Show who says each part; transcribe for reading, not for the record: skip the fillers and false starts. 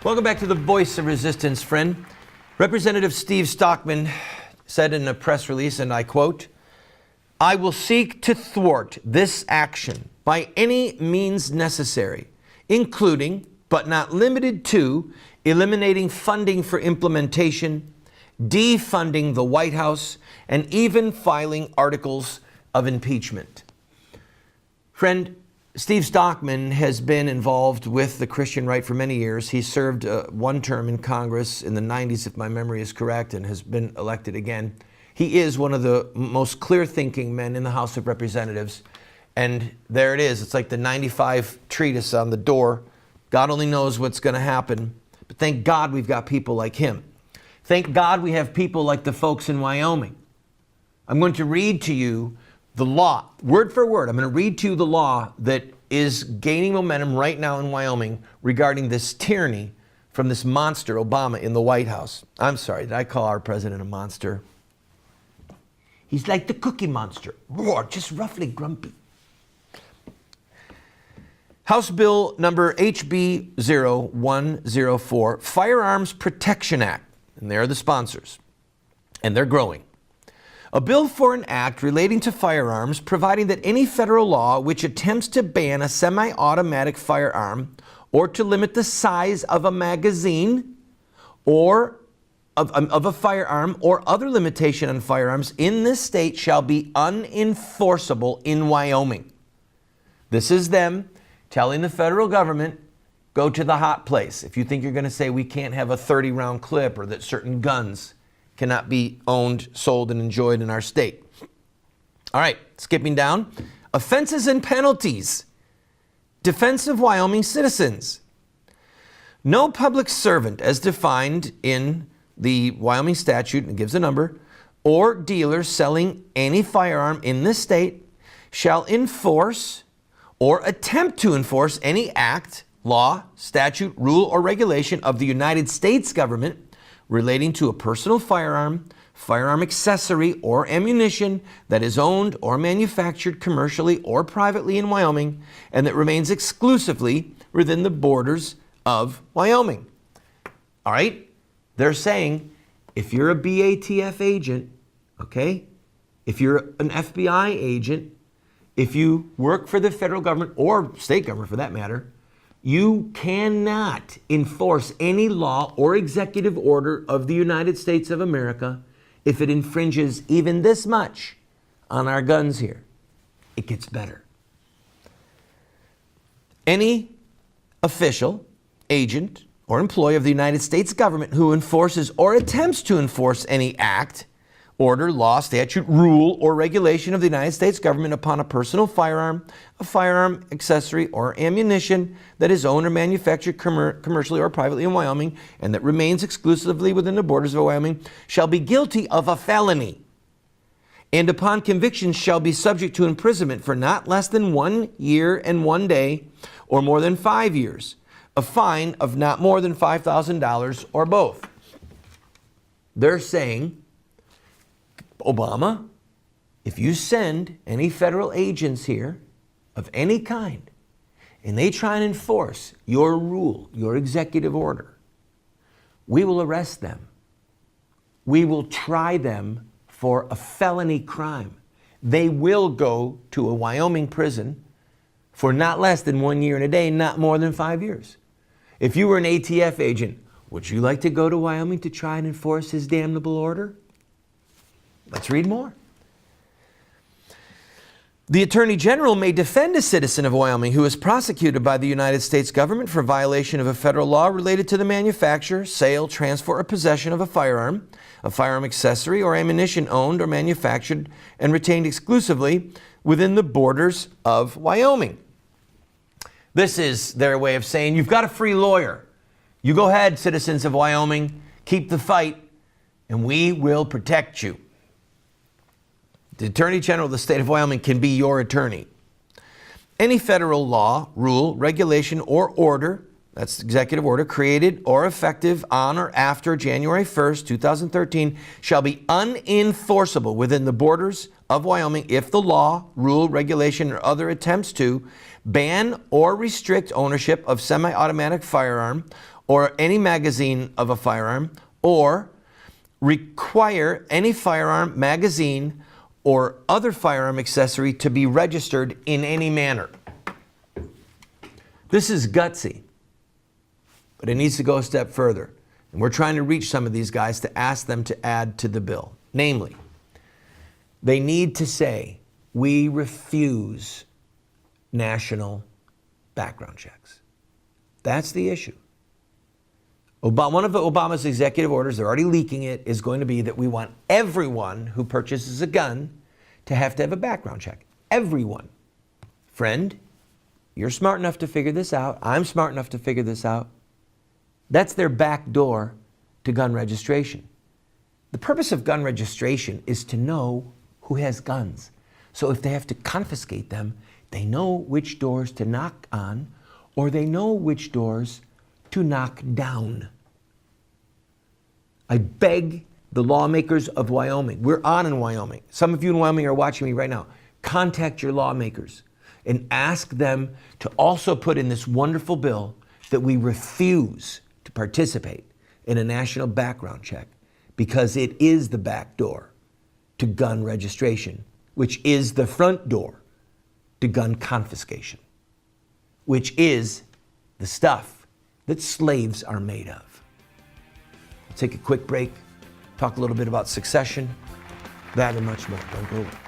Speaker 1: Welcome back to the Voice of Resistance, friend. Representative Steve Stockman said in a press release, and I quote, "I will seek to thwart this action by any means necessary, including, but not limited to, eliminating funding for implementation, defunding the White House, and even filing articles of impeachment." Friend, Steve Stockman has been involved with the Christian right for many years. He served one term in Congress in the 90s, if my memory is correct, and has been elected again. He is one of the most clear-thinking men in the House of Representatives. And there it is. It's like the 95 treatise on the door. God only knows what's going to happen. But thank God we've got people like him. Thank God we have people like the folks in Wyoming. I'm going to read to you the law, word for word. I'm going to read to you the law that is gaining momentum right now in Wyoming regarding this tyranny from this monster, Obama, in the White House. I'm sorry, did I call our president a monster? He's like the Cookie Monster, roar, just roughly grumpy. House Bill number HB 0104, Firearms Protection Act, and they're the sponsors, and they're growing. A bill for an act relating to firearms, providing that any federal law which attempts to ban a semi-automatic firearm or to limit the size of a magazine or of a firearm or other limitation on firearms in this state shall be unenforceable in Wyoming. This is them telling the federal government, go to the hot place. If you think you're going to say we can't have a 30-round clip or that certain guns cannot be owned, sold, and enjoyed in our state. All right, skipping down. Offenses and penalties. Defense of Wyoming citizens. No public servant, as defined in the Wyoming statute, and it gives a number, or dealer selling any firearm in this state shall enforce or attempt to enforce any act, law, statute, rule, or regulation of the United States government relating to a personal firearm, firearm accessory, or ammunition that is owned or manufactured commercially or privately in Wyoming and that remains exclusively within the borders of Wyoming. All right? They're saying if you're a BATF agent, okay, if you're an FBI agent, if you work for the federal government or state government for that matter, you cannot enforce any law or executive order of the United States of America if it infringes even this much on our guns here. It gets better. Any official, agent, or employee of the United States government who enforces or attempts to enforce any act, order, law, statute, rule, or regulation of the United States government upon a personal firearm, a firearm accessory, or ammunition that is owned or manufactured commercially or privately in Wyoming and that remains exclusively within the borders of Wyoming shall be guilty of a felony and upon conviction shall be subject to imprisonment for not less than 1 year and 1 day or more than 5 years, a fine of not more than $5,000 or both. They're saying, Obama, if you send any federal agents here of any kind and they try and enforce your rule, your executive order, we will arrest them. We will try them for a felony crime. They will go to a Wyoming prison for not less than 1 year and a day, not more than 5 years. If you were an ATF agent, would you like to go to Wyoming to try and enforce his damnable order? Let's read more. The Attorney General may defend a citizen of Wyoming who is prosecuted by the United States government for violation of a federal law related to the manufacture, sale, transfer, or possession of a firearm accessory, or ammunition owned or manufactured and retained exclusively within the borders of Wyoming. This is their way of saying you've got a free lawyer. You go ahead, citizens of Wyoming, keep the fight, and we will protect you. The Attorney General of the state of Wyoming can be your attorney. Any federal law, rule, regulation, or order, that's executive order, created or effective on or after January 1st, 2013, shall be unenforceable within the borders of Wyoming if the law, rule, regulation, or other attempts to ban or restrict ownership of semi-automatic firearm or any magazine of a firearm, or require any firearm, magazine, or other firearm accessory to be registered in any manner. This is gutsy, but it needs to go a step further. And we're trying to reach some of these guys to ask them to add to the bill. Namely, they need to say, we refuse national background checks. That's the issue. One of Obama's executive orders, they're already leaking it, is going to be that we want everyone who purchases a gun to have a background check. Everyone. Friend, you're smart enough to figure this out. I'm smart enough to figure this out. That's their back door to gun registration. The purpose of gun registration is to know who has guns. So if they have to confiscate them, they know which doors to knock on, or they know which doors to knock down. I beg the lawmakers of Wyoming, we're on in Wyoming. Some of you in Wyoming are watching me right now. Contact your lawmakers and ask them to also put in this wonderful bill that we refuse to participate in a national background check, because it is the back door to gun registration, which is the front door to gun confiscation, which is the stuff that slaves are made of. We'll take a quick break, talk a little bit about succession, that and much more. Don't go away.